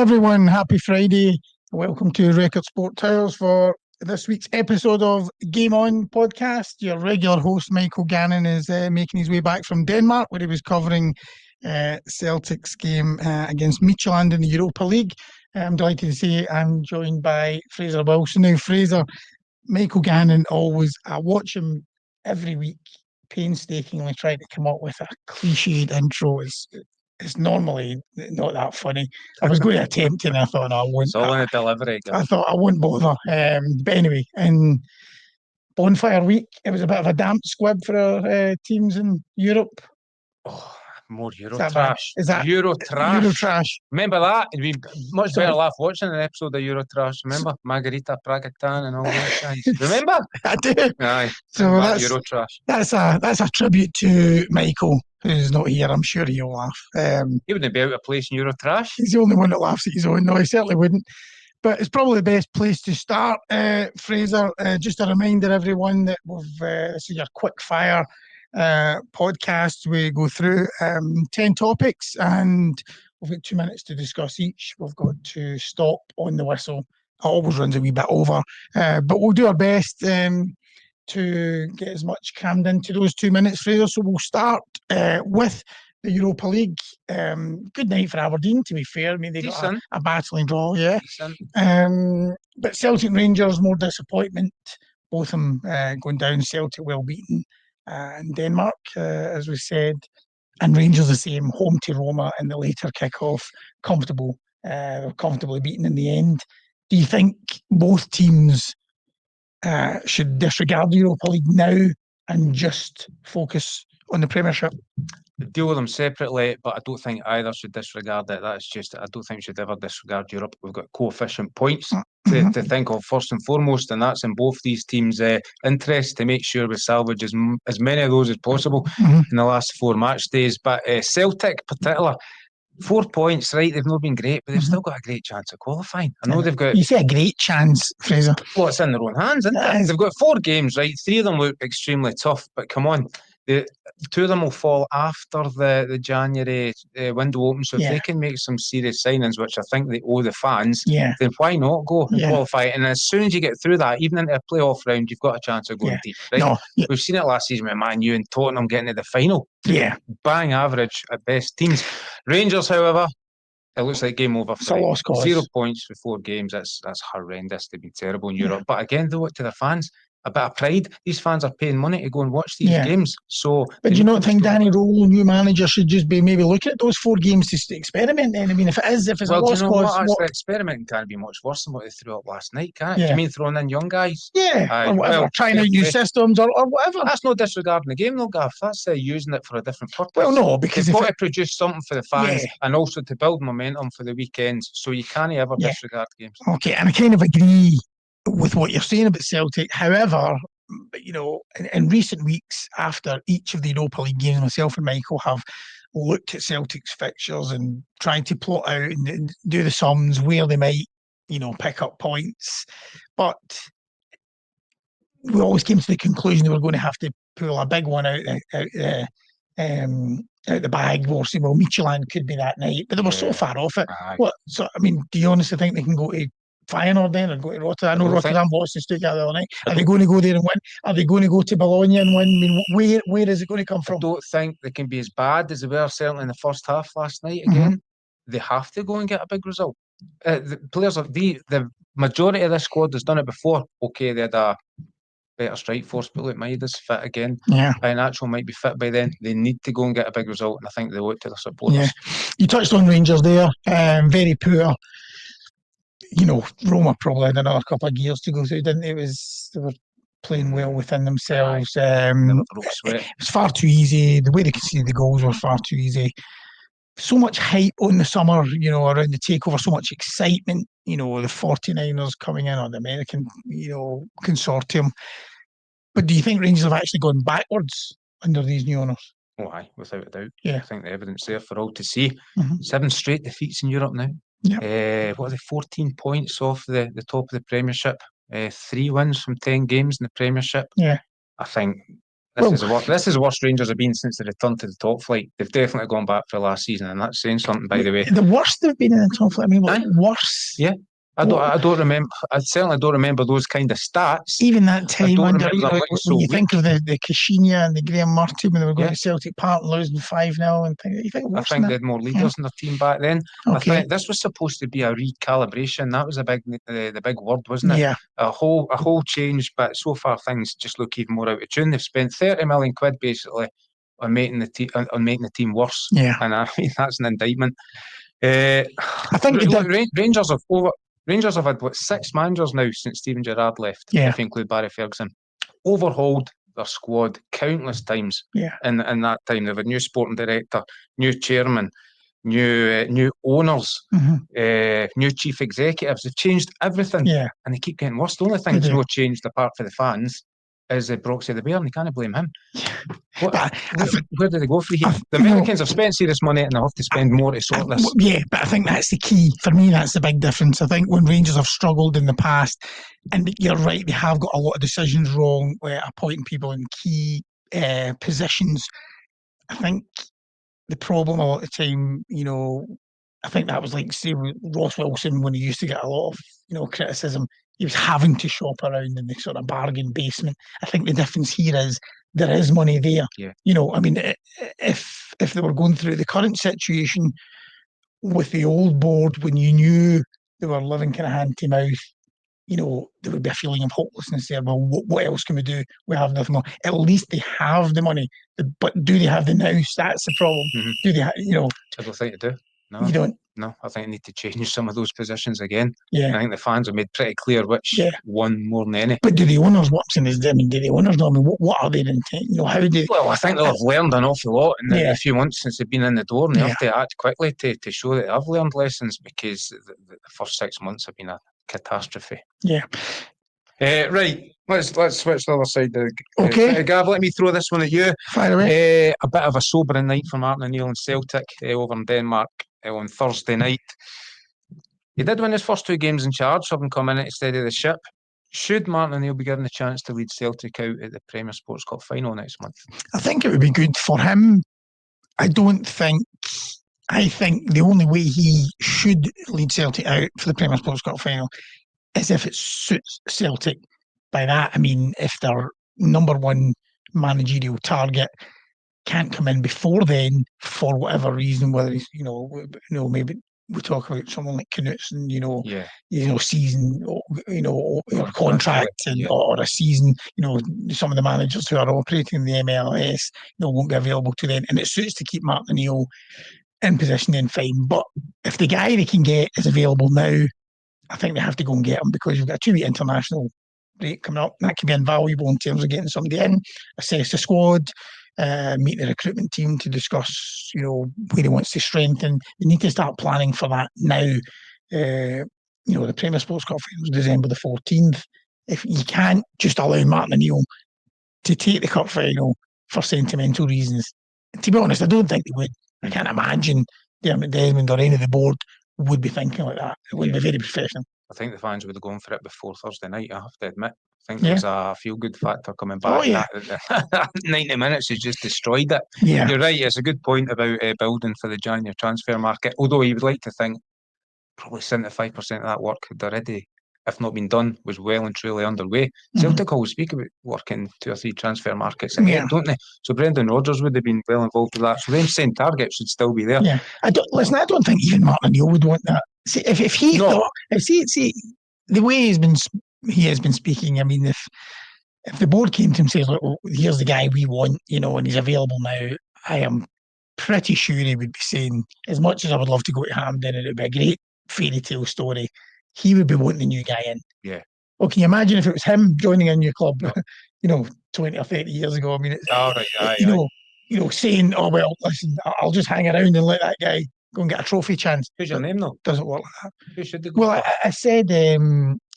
everyone, happy Friday. Welcome to Record Sport Towers for this week's episode of Game On podcast. Your regular host, Michael Gannon, is making his way back from Denmark, where he was covering Celtic's game against Midtjylland in the Europa League. I'm delighted to say I'm joined by Fraser Wilson. Now, Fraser, Michael Gannon I watch him every week, painstakingly trying to come up with a cliched intro. It's normally not that funny. I was going to attempt it and I thought, no, I won't. It's all in the delivery. I thought I won't bother. But anyway, in Bonfire Week, it was a bit of a damp squib for our teams in Europe. Oh, more Euro trash. Is that Euro trash? Euro trash. Remember that? It'd be much better laugh watching an episode of Euro trash. Remember Margarita Pragatan and all that guys? Remember? I do. Aye. So that's Euro trash. That's a tribute to Michael, who's not here. I'm sure he'll laugh. He wouldn't be out of place in Euro trash. He's the only one that laughs at his own. No, he certainly wouldn't. But it's probably the best place to start, Fraser. Just a reminder, everyone, that this is your quick fire podcast. We go through 10 topics and we've got 2 minutes to discuss each. We've got to stop on the whistle. It always runs a wee bit over, but we'll do our best to get as much crammed into those 2 minutes, Fraser. So we'll start with the Europa League. Good night for Aberdeen, to be fair. I mean, they got a battling draw, yeah. But Celtic and Rangers, more disappointment. Both of them going down. Celtic well beaten in Denmark, as we said. And Rangers the same, home to Roma in the later kick-off. Comfortably beaten in the end. Do you think both teams should disregard the Europa League now and just focus on the Premiership? Deal with them separately, but I don't think either should disregard it. That's just, I don't think we should ever disregard Europe. We've got coefficient points to think of first and foremost, and that's in both these teams' interest to make sure we salvage as many of those as possible in the last 4 match days. But Celtic, particular, 4 points, right? They've not been great, but they've still got a great chance of qualifying. I know they've got. You say a great chance, Fraser. Well, it's in their own hands, isn't it? They've got 4 games, right? 3 of them look extremely tough, but come on. The 2 of them will fall after the January window opens. So if they can make some serious signings, which I think they owe the fans, then why not go and qualify? And as soon as you get through that, even into a playoff round, you've got a chance of going deep. Right? We've seen it last season with Man U and Tottenham getting to the final. Bang average at best teams. Rangers, however, it looks like game over. It's a lost cause. 0 points for 4 games. That's horrendous. They've been terrible in Europe. But again, do it to the fans. A bit of pride. These fans are paying money to go and watch these games. So, but do you not think Danny Rowell, new manager, should just be maybe looking at those 4 games to experiment? Then I mean, if it's a lost cause, the experimenting can't be much worse than what they threw up last night, can it? Do you mean throwing in young guys? Or whatever, trying out new systems or whatever. That's not disregarding the game, though, Gav. That's using it for a different purpose. Well, no, because they've got to produce something for the fans and also to build momentum for the weekends. So you can't ever disregard games. Okay, and I kind of agree with what you're saying about Celtic. However, you know, in recent weeks, after each of the Europa League games, myself and Michael have looked at Celtic's fixtures and tried to plot out and do the sums where they might, you know, pick up points. But we always came to the conclusion they were going to have to pull a big one out the bag. Well, Midtjylland could be that night, but they were so far off it. So, I mean, do you honestly think they can go to Feyenoord then or go to Rotterdam? I know Rotterdam lost to Stuttgart the other night. Are they going to go there and win? Are they going to go to Bologna and win? I mean, where is it going to come from? I don't think they can be as bad as they were certainly in the first half last night again. They have to go and get a big result. The players of the majority of this squad has done it before. Okay, they had a better strike force, but look, Maida's fit again. Iheanacho might be fit by then. They need to go and get a big result, and I think they owe it to their supporters. You touched on Rangers there. Very poor. You know, Roma probably had another couple of gears to go through, didn't they? They were playing well within themselves. It was far too easy. The way they conceded the goals were far too easy. So much hype on the summer, you know, around the takeover, so much excitement, you know, the 49ers coming in on the American, you know, consortium. But do you think Rangers have actually gone backwards under these new owners? Oh, aye, without a doubt. I think the evidence there for all to see. 7 straight defeats in Europe now. What are they, 14 points off the top of the Premiership, 3 wins from 10 games in the Premiership. I think This is the worst Rangers have been since the return to the top flight. They've definitely gone back for last season, and that's saying something, by the way. The worst they've been in the top flight. I mean, worse. Yeah. I don't remember. I certainly don't remember those kind of stats. Even that time under, when you weak. think of the Kashinia and the Graham Murty when they were going to Celtic Park and losing 5-0 and things. I think they had more leaders in their team back then. Okay. I think this was supposed to be a recalibration. That was the big word, wasn't it? Yeah. A whole change, but so far things just look even more out of tune. They've spent 30 million quid basically on making the team worse. Yeah. And I mean that's an indictment. I think Rangers have had 6 managers now since Steven Gerrard left, if you include Barry Ferguson. Overhauled their squad countless times. Yeah. In that time, they've had new sporting director, new chairman, new owners, new chief executives. They've changed everything, and they keep getting worse. The only thing that's not changed apart from the fans is Broxy the Bear, and you can't blame him. Where do they go for here? The Americans have spent serious money and they have to spend more to sort this. Yeah, but I think that's the key. For me, that's the big difference. I think when Rangers have struggled in the past, and you're right, they have got a lot of decisions wrong, appointing people in key positions. I think the problem a lot of the time, I think that was like, say, Ross Wilson when he used to get a lot of, criticism. He was having to shop around in the sort of bargain basement. I think the difference here is there is money there. Yeah. I mean, if they were going through the current situation with the old board, when you knew they were living kind of hand to mouth, there would be a feeling of hopelessness there. Well, what else can we do? We have nothing more. At least they have the money, but do they have the nous? That's the problem. Mm-hmm. Do they? I don't think they do. No, you don't. No, I think they need to change some of those positions again. Yeah, I think the fans have made pretty clear which one more than any. But do the owners watch in this? I mean, do the owners know? I mean, what are their intent? How do? Well, I think they'll have learned an awful lot in the few months since they've been in the door, and they have to act quickly to show that they've learned lessons, because the first 6 months have been a catastrophe. Yeah. Right, let's switch the other side. Okay. Gav, let me throw this one at you. Fire away. A bit of a sobering night for Martin O'Neill and Celtic over in Denmark on Thursday night. He did win his first 2 games in charge, having come in to steady the ship. Should Martin O'Neill be given a chance to lead Celtic out at the Premier Sports Cup final next month? I think it would be good for him. I think the only way he should lead Celtic out for the Premier Sports Cup final is if it suits Celtic. By that, I mean if their number one managerial target can't come in before then for whatever reason, whether it's, maybe we talk about someone like Knutson, season, or contract, or a season, some of the managers who are operating in the MLS, won't be available to then, and it suits to keep Martin O'Neill in position, then fine. But if the guy they can get is available now, I think they have to go and get him, because you've got a 2-week international break coming up. That can be invaluable in terms of getting somebody in, assess the squad, meet the recruitment team to discuss, where he wants to strengthen. They need to start planning for that now. The Premier Sports Cup final is December the 14th. If you can't just allow Martin O'Neill to take the cup final for sentimental reasons, to be honest, I don't think they would. I can't imagine Dermot Desmond or any of the board would be thinking like that. It would be very professional. I think the fans would have gone for it before Thursday night, I have to admit. I think there was a feel-good factor coming back. Oh, yeah. That 90 minutes has just destroyed it. Yeah. You're right, it's a good point about building for the January transfer market, although you would like to think probably 75% of that work had already, if not been done, was well and truly underway. Celtic always speak about working 2 or 3 transfer markets ahead, don't they? So Brendan Rodgers would have been well involved with that. So them same targets should still be there. Yeah, I don't think even Martin O'Neill would want that. See, if he thought, see the way he has been speaking. I mean, if the board came to him and says, "Look, well, here's the guy we want," and he's available now, I am pretty sure he would be saying, as much as I would love to go to Hampden and it would be a great fairy tale story, he would be wanting the new guy in. Yeah. Well, can you imagine if it was him joining a new club, 20 or 30 years ago? I mean, it's, saying, "Oh well, listen, I'll just hang around and let that guy go and get a trophy chance." Who's your name though? Doesn't work like that. Who should they go for?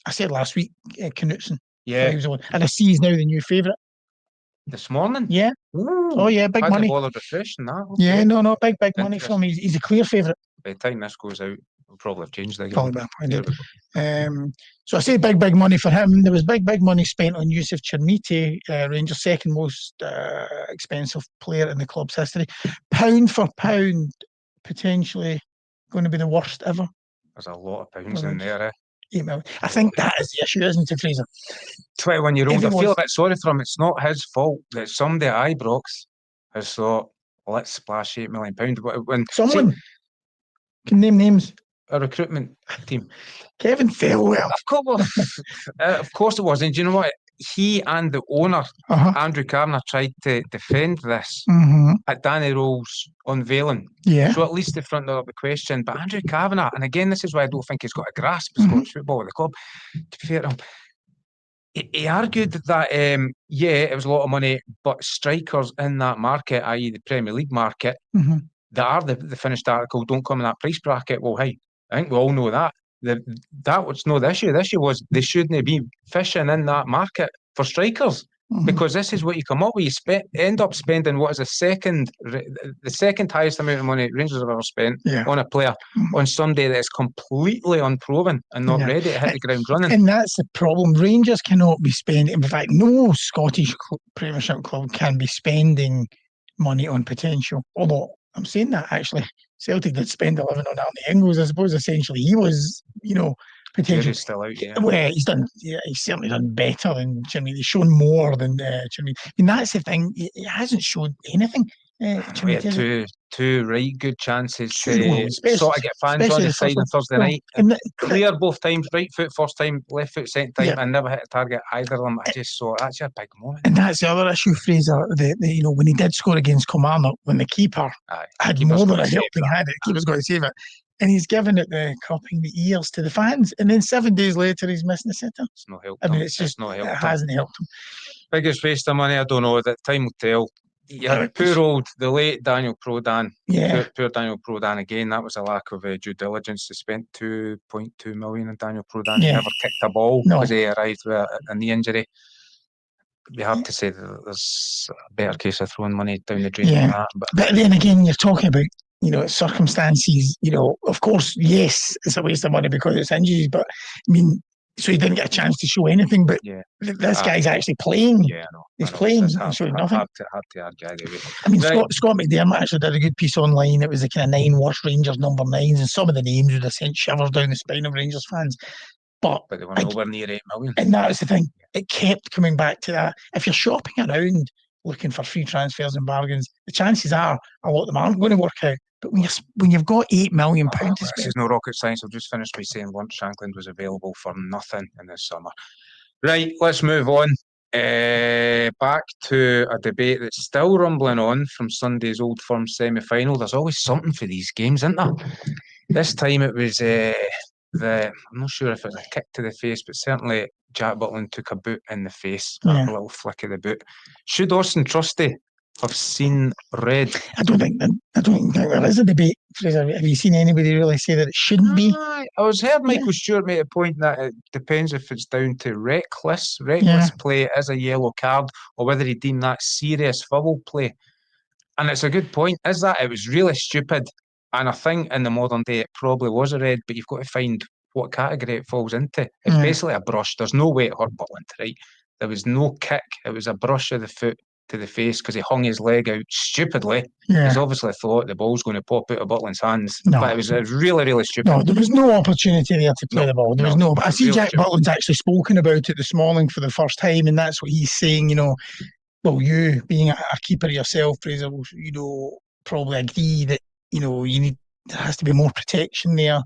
I said last week, Knutson. Yeah. He was on, and I see he's now the new favourite. This morning? Yeah. Ooh, oh yeah, big money. Big money for him. He's a clear favourite. By the time this goes out, We'll probably have changed again. Probably appointed. So I say big money for him. There was big money spent on Yusuf Chermiti, Rangers' second most expensive player in the club's history. Pound for pound, potentially going to be the worst ever. There's a lot of pounds in there. 8 million. I think that is the issue, isn't it, Fraser? 21-year-old. I feel a bit sorry for him. It's not his fault that somebody at Ibrox has thought, let's splash £8 million. When someone can name names. A recruitment team. Kevin Thelwell. Of course it was. And do you know what? He and the owner, Andrew Kavanagh, tried to defend this at Danny Roll's unveiling. Yeah. So at least they fronted up the question. But Andrew Kavanagh, and again, this is why I don't think he's got a grasp of Scottish football at the club. To be fair to him, he argued that, it was a lot of money, but strikers in that market, i.e. the Premier League market, that are the finished article, don't come in that price bracket. Well, hey, I think we all know that. That was not the issue. The issue was they shouldn't be fishing in that market for strikers, because this is what you come up with. You end up spending what is the second highest amount of money Rangers have ever spent on a player, on somebody that is completely unproven and not ready to hit the ground running. And that's the problem. Rangers cannot be spending. In fact, no Scottish Premiership club can be spending money on potential. Although I'm saying that actually, Celtic did spend 11 on Arnie Ingles. I suppose essentially he was, potential. He's still out, Well, he's certainly done better than Jimmy. He's shown more than Jimmy. I mean, that's the thing. He hasn't shown anything. We had two right good chances to sort of get fans on the side on Thursday night. And clear both times, right foot first time, left foot second time, and never hit a target either of them. I just saw that's a big moment. And that's the other issue, Fraser. When he did score against Kilmarnock, when the keeper had more than a helping hand, the keeper's got to save it. And he's given it the cupping the ears to the fans. And then 7 days later, he's missing the centre. It's not helped. I mean, it's not helped. It hasn't helped him. Biggest waste of money, I don't know. That time will tell. Yeah, the late Daniel Prodan. Yeah. Poor Daniel Prodan again. That was a lack of due diligence. They spent $2.2 million on Daniel Prodan. He never kicked a ball because he arrived with a knee injury. You have to say that there's a better case of throwing money down the drain than that. But then again, you're talking about circumstances. Of course, yes, it's a waste of money because it's injuries. But I mean, so he didn't get a chance to show anything. But this guy's actually playing. Yeah, I know. He's playing and showing nothing. Hard to argue either way. I mean, Scott McDermott actually did a good piece online. It was the kind of 9 worst Rangers number 9s, and some of the names would have sent shivers down the spine of Rangers fans. But they were nowhere near 8 million. And that was the thing. It kept coming back to that. If you're shopping around looking for free transfers and bargains, the chances are a lot of them aren't going to work out. But when you've got £8 million to spend, this is no rocket science. I've just finished by saying Lawrence Shankland was available for nothing in this summer. Right, let's move on. Back to a debate that's still rumbling on from Sunday's Old Firm semi-final. There's always something for these games, isn't there? This time it was I'm not sure if it was a kick to the face, but certainly Jack Butland took a boot in the face, a little flick of the boot. Should Austin Trusty have seen red? I don't think there is a debate, Fraser. Have you seen anybody really say that it shouldn't be? I heard Michael Stewart make a point that it depends if it's down to reckless play as a yellow card, or whether he deemed that serious foul play. And it's a good point. Is that it was really stupid? And I think in the modern day it probably was a red, but you've got to find what category it falls into. It's basically a brush. There's no way it hurt Butland, right? There was no kick. It was a brush of the foot to the face because he hung his leg out stupidly. He's obviously thought the ball's going to pop out of Butland's hands. But it was really, really stupid. No, there was no opportunity there to play the ball. There was no. I see Jack Butland's actually spoken about it this morning for the first time, and that's what he's saying. Well, you being a keeper yourself, Fraser, probably agree that there has to be more protection there.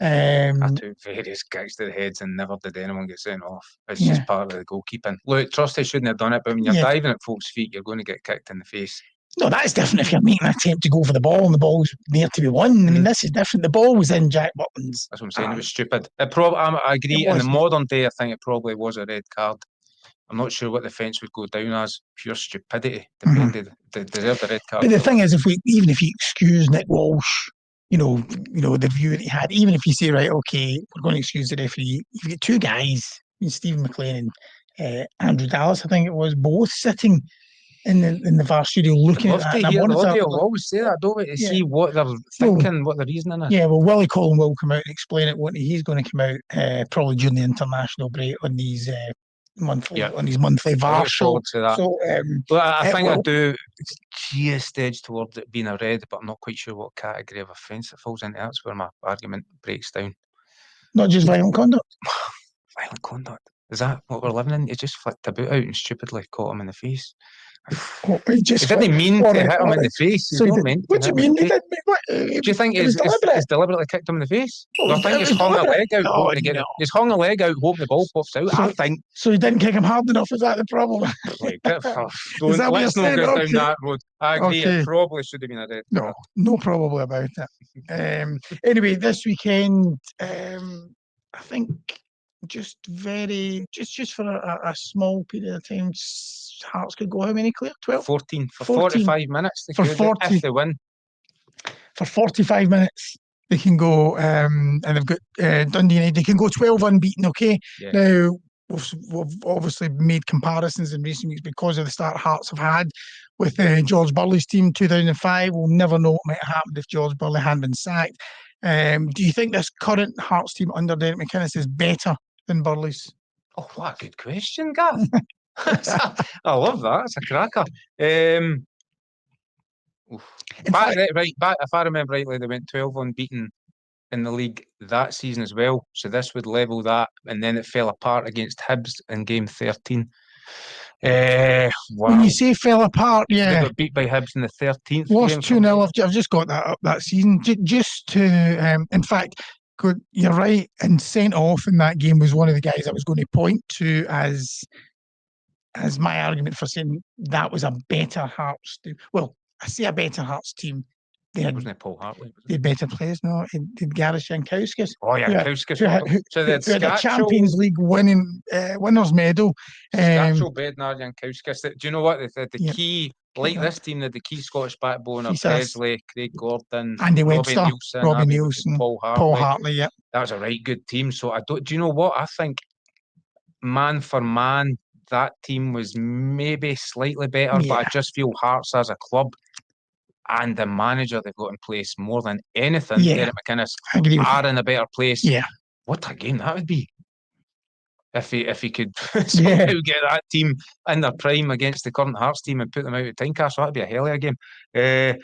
I took various kicks to the heads and never did anyone get sent off. It's just part of the goalkeeping. Look, Trusty shouldn't have done it, but when you're diving at folks' feet, you're going to get kicked in the face. No, that's different if you're making an attempt to go for the ball and the ball's near to be won. I mean, this is different. The ball was in Jack Butland's. That's what I'm saying. It was stupid. I agree. In the modern day, I think it probably was a red card. I'm not sure what the fence would go down as. Pure stupidity. They deserved a red card. But the thing is, even if you excuse Nick Walsh, the view that he had, even if you say, right, okay, we're going to excuse the referee, you've got 2 guys, Stephen McLean and Andrew Dallas, I think it was, both sitting in the VAR studio looking at I'd love that. to And I hear the wanted audio. to, I'll always say that, don't we? To see what they're thinking, what the reasoning is. Yeah, well, Willie Collin will come out and explain it. He's going to come out probably during the international break on these monthly VAR show. To that. So, I think I do just edge towards it being a red, but I'm not quite sure what category of offence it falls into. That's where my argument breaks down. Not just violent conduct. Violent conduct. Is that what we're living in? You just flicked a boot out and stupidly caught him in the face. He didn't mean to hit him in the face. So what do you mean? He didn't mean do you think he's deliberately kicked him in the face? I think he's hung a leg out hoping to get it. He's hung a leg out hoping the ball pops out. I think. So he didn't kick him hard enough. Is that the problem? Let's not go down that road. I agree. It probably should have been a red. No, probably about it. Anyway, this weekend, I think just for a small period of time, Hearts could go how many, Claire? 12? 14 for 45 minutes. If they win. For 45 minutes, they can go, and they've got Dundee United. They can go 12 unbeaten, okay? Yeah. Now, we've obviously made comparisons in recent weeks because of the start Hearts have had with George Burley's team 2005. We'll never know what might have happened if George Burley hadn't been sacked. Do you think this current Hearts team under Derek McInnes is better than Burley's? Oh, what a good question, Gav. I love that. It's a cracker. If I remember rightly, they went 12 unbeaten in the league that season as well. So this would level that, and then it fell apart against Hibs in game 13. Wow. When you say fell apart, they got beat by Hibs in the 13th. Lost 2-0. I've just got that up that season. Just to, in fact, you're right. And sent off in that game was one of the guys I was going to point to as my argument for saying that was a better Hearts team. Well, I say a better Hearts team. Wasn't it Paul Hartley? They had better players, no? Did Gers Jankowskis? Oh, yeah, Jankowskis. So they had the Champions League winners medal. Scatchel, Bednar, Jankowskis. Do you know what? The key, like this team, the key Scottish backbone of Paisley, Craig Gordon, Andy Webster, Robbie Nielsen, Paul Hartley. Yeah, that was a right good team. So do you know what? I think man for man, that team was maybe slightly better, but I just feel Hearts as a club and the manager they've got in place more than anything, Derek McInnes, are in a better place. Yeah. What a game that would be. If he could somehow get that team in their prime against the current Hearts team and put them out of Tynecastle, that'd be a hell of a game. I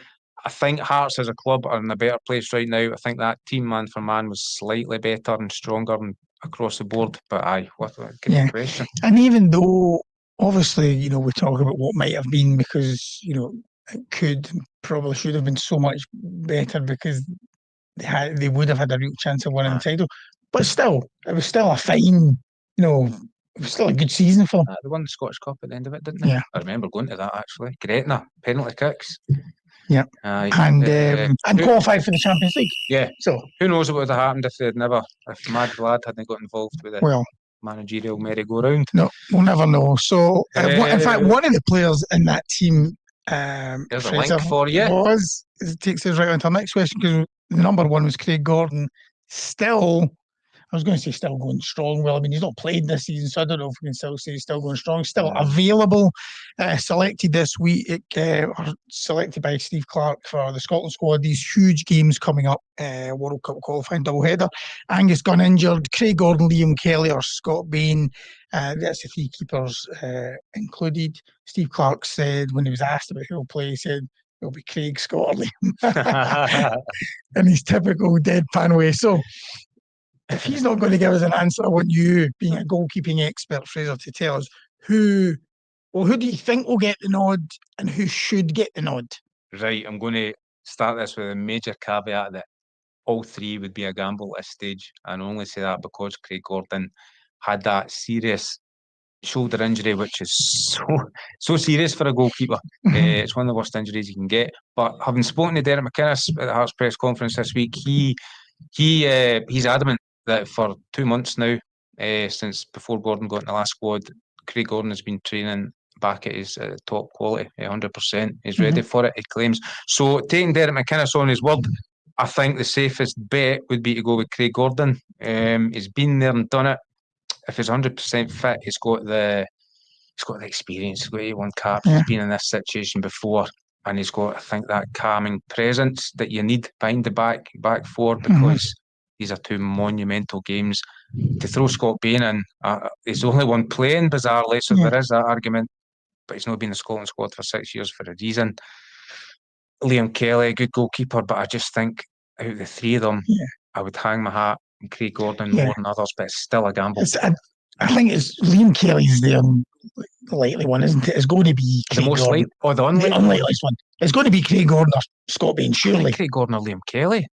think Hearts as a club are in a better place right now. I think that team man for man was slightly better and stronger across the board. But what a good question. And even though obviously, we talk about what might have been because, it could and probably should have been so much better because they would have had a real chance of winning the title. But still, it was still a fine, it was still a good season for them. They won the Scottish Cup at the end of it, didn't they? Yeah. I remember going to that actually. Gretna, penalty kicks. Yeah. And qualified for the Champions League. Yeah. So who knows what would have happened if Mad Vlad hadn't got involved with it. Managerial merry-go-round. No, we'll never know. So, in fact, one of the players in that team, there's a link for you. It takes us right on to our next question because the number one was Craig Gordon. Still, I was going to say still going strong. Well, I mean, he's not played this season, so I don't know if we can still say he's still going strong. Still available. Selected this week, or selected by Steve Clarke for the Scotland squad. These huge games coming up, World Cup qualifying doubleheader. Angus Gunn injured. Craig Gordon, Liam Kelly, or Scott Bain. That's the three keepers included. Steve Clarke said when he was asked about who will play, he said it'll be Craig, Scott, or Liam. In his typical deadpan way. So, if he's not going to give us an answer, I want you, being a goalkeeping expert, Fraser, to tell us who do you think will get the nod and who should get the nod? Right, I'm going to start this with a major caveat that all three would be a gamble at this stage. And I only say that because Craig Gordon had that serious shoulder injury, which is so serious for a goalkeeper. It's one of the worst injuries you can get. But having spoken to Derek McInnes at the Hearts press conference this week, he's adamant that for 2 months now, since before Gordon got in the last squad, Craig Gordon has been training back at his top quality, 100%. He's ready for it, he claims. So taking Derek McInnes on his word, I think the safest bet would be to go with Craig Gordon. He's been there and done it. If he's 100% fit, he's got the he's got the experience, he's got 81 caps, he's been in this situation before, and he's got, I think, that calming presence that you need behind the back four, because these are two monumental games. To throw Scott Bain in, he's the only one playing, bizarrely, so there is that argument, but he's not been in the Scotland squad for 6 years for a reason. Liam Kelly, good goalkeeper, but I just think out of the three of them, I would hang my hat on Craig Gordon more than others, but it's still a gamble. I think it's Liam Kelly's the unlikely one, isn't it? It's going to be Craig Gordon. The unlikeliest one. It's going to be Craig Gordon or Scott Bain, surely. Craig Gordon or Liam Kelly.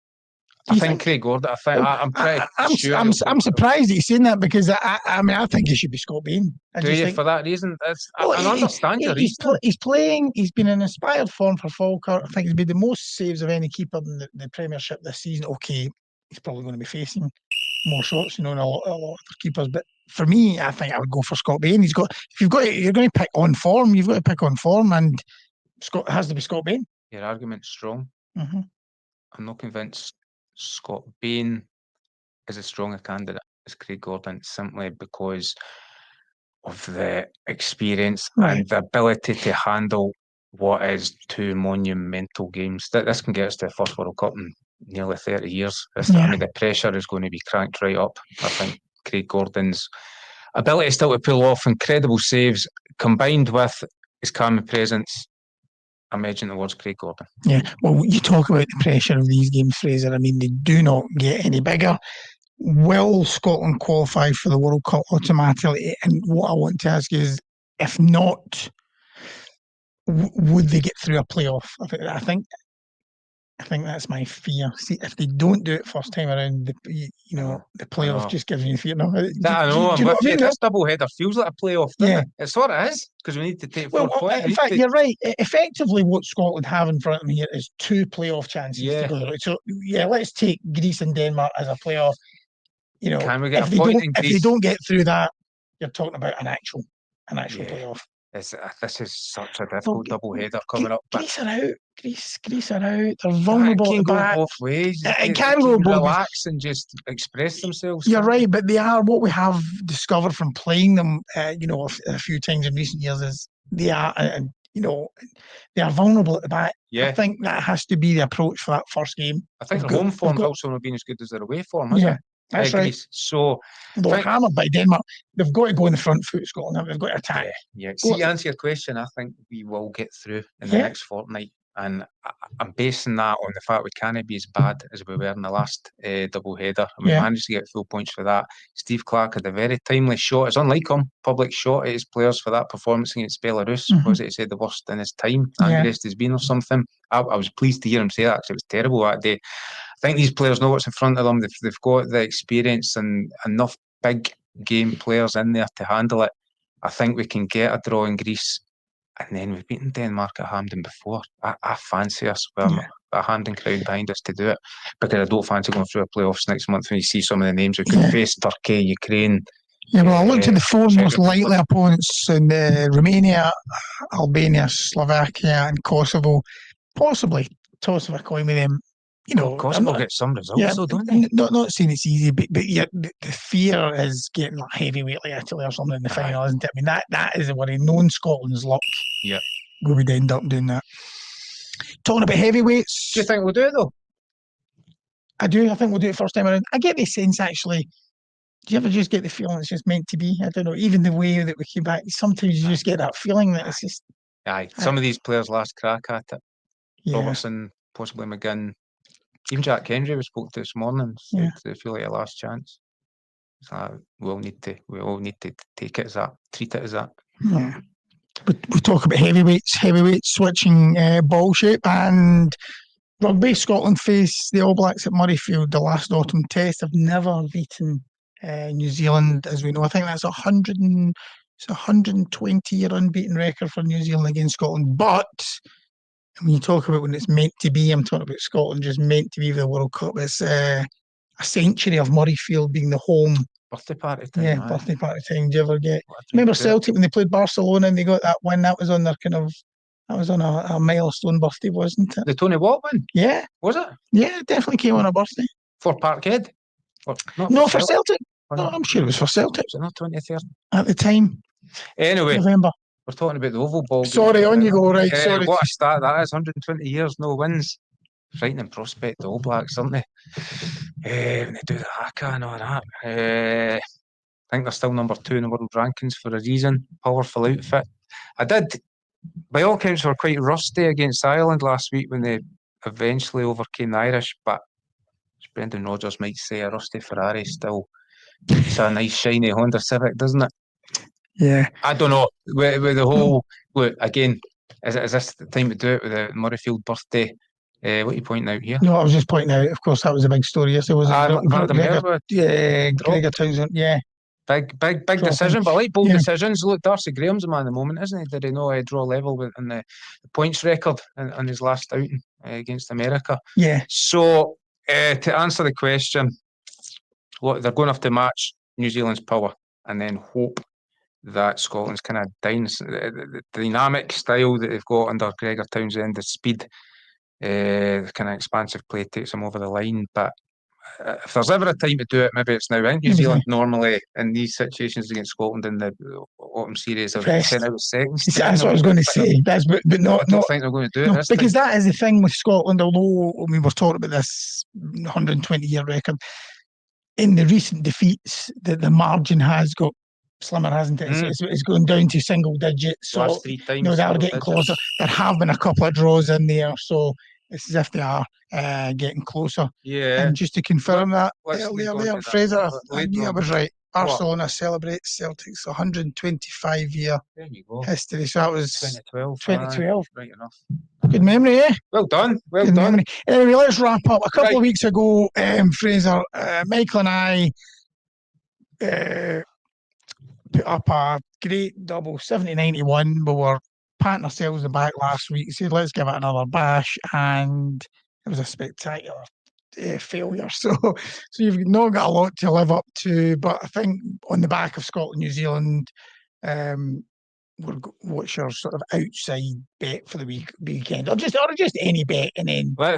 I think Craig Gordon. I'm pretty sure. I'm surprised that you're saying that, because I think it should be Scott Bain. Do you, for that reason? I understand your reason. He's playing. He's been in inspired form for Falkirk. I think he's made the most saves of any keeper in the Premiership this season. Okay, he's probably going to be facing more shots, than a lot of other keepers. But for me, I think I would go for Scott Bain. You're going to pick on form. You've got to pick on form, and it has to be Scott Bain. Your argument's strong. I'm not convinced Scott Bain is as strong a candidate as Craig Gordon, simply because of the experience and the ability to handle what is two monumental games. This can get us to the first World Cup in nearly 30 years. I mean, the pressure is going to be cranked right up. I think Craig Gordon's ability still to pull off incredible saves, combined with his calm presence, I'm edging towards Craig Gordon. Yeah, well, you talk about the pressure of these games, Fraser. I mean, they do not get any bigger. Will Scotland qualify for the World Cup automatically? And what I want to ask is, if not, would they get through a playoff? I think that's my fear. See, if they don't do it first time around, the playoff just gives me fear. No, this double header feels like a playoff, doesn't it? It sort of is, because we need to take 4 points. In fact, you're right. Effectively, what Scotland have in front of them here is 2 playoff chances to go through. So, let's take Greece and Denmark as a playoff. Can we get a point in Greece? If they don't get through that, you're talking about an actual playoff. This is such a difficult double header coming up. Greece are out. Greece are out. They're vulnerable. It can go both ways. It can go both ways. Relax and just express themselves. You're right, but they are, what we have discovered from playing them, a few times in recent years, is they are, they are vulnerable at the back. I think that has to be the approach for that first game. I think their home form's also not been as good as their away form, is it? That's right. So they're hammered by Denmark. They've got to go in the front foot, Scotland. They've got to attack. See, to answer your question, I think we will get through in the next fortnight, and I'm basing that on the fact we can't be as bad as we were in the last double header, and we managed to get full points for that. Steve Clarke had a very timely shot. It's unlike him, public shot at his players for that performance against Belarus. Was it, he said, the worst in his time? Regressed has been or something. I was pleased to hear him say that, because it was terrible that day. I think these players know what's in front of them. They've got the experience and enough big game players in there to handle it. I think we can get a draw in Greece, and then we've beaten Denmark at Hampden before. I fancy us with a Hampden crowd behind us to do it, because I don't fancy going through a playoffs next month when you see some of the names we could face: Turkey, Ukraine. I looked at the 4 most likely opponents in Romania, Albania, Slovakia, and Kosovo. Possibly toss of a coin with them. Kosovo get some results, though, don't they? Not saying it's easy, but the fear is getting like heavyweight like Italy or something in the final, isn't it? I mean, that is a worry. Knowing Scotland's luck, we would end up doing that. Talking about heavyweights, do you think we'll do it though? I do. I think we'll do it first time around. I get the sense, actually. Do you ever just get the feeling it's just meant to be? I don't know. Even the way that we came back, sometimes you just get that feeling that it's just. Some of these players last crack at it. Robertson, possibly McGinn. Even Jack Kendry we spoke to this morning said they feel like a last chance. So we all need to take it as that, treat it as that. Yeah. We talk about heavyweights switching ball shape, and rugby. Scotland face the All Blacks at Murrayfield the last autumn test. Have never beaten New Zealand, as we know. I think that's 120-year unbeaten record for New Zealand against Scotland. But when you talk about when it's meant to be, I'm talking about Scotland just meant to be the World Cup. It's a century of Murrayfield being the home. Birthday party time. Birthday party time. Do you ever get? Remember Celtic when they played Barcelona and they got that win? That was on their a milestone birthday, wasn't it? The Tony Watt win? Yeah. Was it? Yeah, it definitely came on a birthday. For Parkhead? No, for Celtic. No, I'm sure it was for Celtic. Was it not 23rd? At the time. Anyway, November. we're talking about the oval ball. Sorry, on you go, right, sorry. What a start that is, 120 years, no wins. Frightening prospect, the All Blacks, aren't they? When they do the haka and all that. I think they're still number 2 in the world rankings for a reason. Powerful outfit. By all accounts, were quite rusty against Ireland last week when they eventually overcame the Irish, but as Brendan Rodgers might say, a rusty Ferrari still keeps a nice shiny Honda Civic, doesn't it? Yeah. I don't know. With the whole, look, again, is this the time to do it with the Murrayfield birthday? What are you pointing out here? No, I was just pointing out, of course, that was a big story yesterday, wasn't it? Gregor Townsend, yeah. Big decision, but I like bold decisions. Look, Darcy Graham's the man at the moment, isn't he? Did he know draw level in the points record in his last outing against America? Yeah. So, to answer the question, look, they're going to have to match New Zealand's power and then hope that Scotland's kind of the dynamic style that they've got under Gregor Townsend, the speed, the kind of expansive play takes them over the line. But if there's ever a time to do it, maybe it's now. I think New Zealand normally in these situations against Scotland in the autumn series are sent out as seconds. That's what I was going to say. But not. I don't think they're going to do it this because time. that is the thing with Scotland. Although we were talking about this 120-year record, in the recent defeats, the margin has got slimmer, hasn't it? It's going down to single digits. So last 3 times, they're getting closer. There have been a couple of draws in there, so it's as if they are getting closer. Yeah. And just to confirm that earlier, Fraser, I knew I was right. Barcelona celebrates Celtic's 125-year history. So that was 2012. Right enough. Good memory, eh? Well done. Well Good done. Memory. Anyway, let's wrap up. A couple of weeks ago, Fraser, Michael and I put up a great double 70-91. We were patting ourselves in the back last week, said let's give it another bash, and it was a spectacular failure. So you've not got a lot to live up to, but I think on the back of Scotland, New Zealand, what's your sort of outside bet for the weekend, or just any bet, and then I'll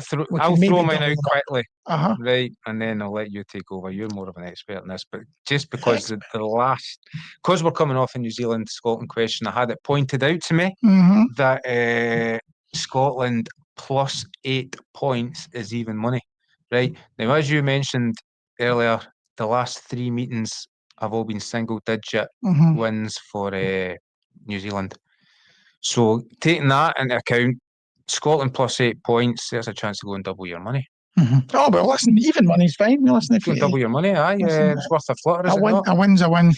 throw mine out quickly, right, and then I'll let you take over. You're more of an expert in this, but just because because we're coming off a New Zealand Scotland question, I had it pointed out to me that Scotland plus 8 points is even money. Right now, as you mentioned earlier, the last 3 meetings have all been single-digit wins for New Zealand. So taking that into account, Scotland plus 8 points, there's a chance to go and double your money. Oh, but listen, even money's fine. Listen, if you double your money, it's worth a flutter. A win's a win.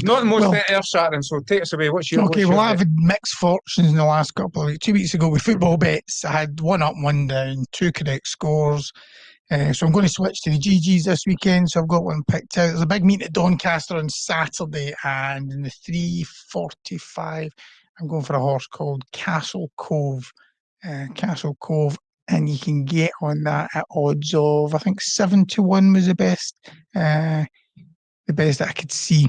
Not the most earth-shattering. So take us away. What's your? I've had mixed fortunes in the last couple of weeks. 2 weeks ago with football bets, I had 1 up, 1 down, 2 correct scores. So I'm going to switch to the GGs this weekend. So I've got one picked out. There's a big meeting at Doncaster on Saturday, and in the 3:45, I'm going for a horse called Castle Cove. And you can get on that at odds of, I think 7-1 was the best that I could see.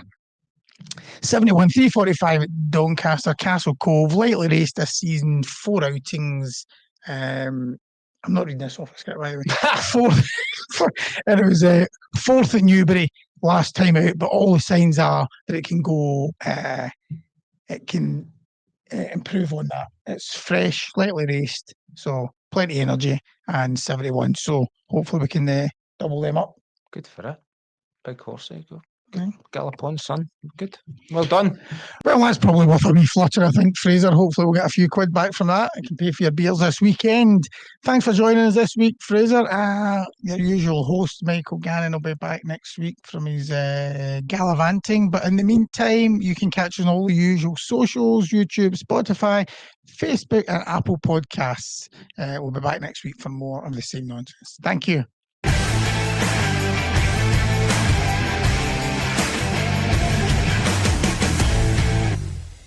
7-1, 3:45 at Doncaster, Castle Cove, lightly raced this season, 4 outings. I'm not reading this off a script, by the way. And it was 4th at Newbury last time out, but all the signs are that it can go, it can improve on that. It's fresh, lightly raced, so plenty of energy, and 71. So hopefully we can double them up. Good for it. Big horse, there you go. Gallop on, son. Good. Well done. Well, that's probably worth a wee flutter, I think, Fraser. Hopefully we'll get a few quid back from that. You can pay for your beers this weekend. Thanks for joining us this week, Fraser. Your usual host, Michael Gannon, will be back next week from his gallivanting. But in the meantime, you can catch us on all the usual socials, YouTube, Spotify, Facebook and Apple Podcasts. We'll be back next week for more of the same nonsense. Thank you.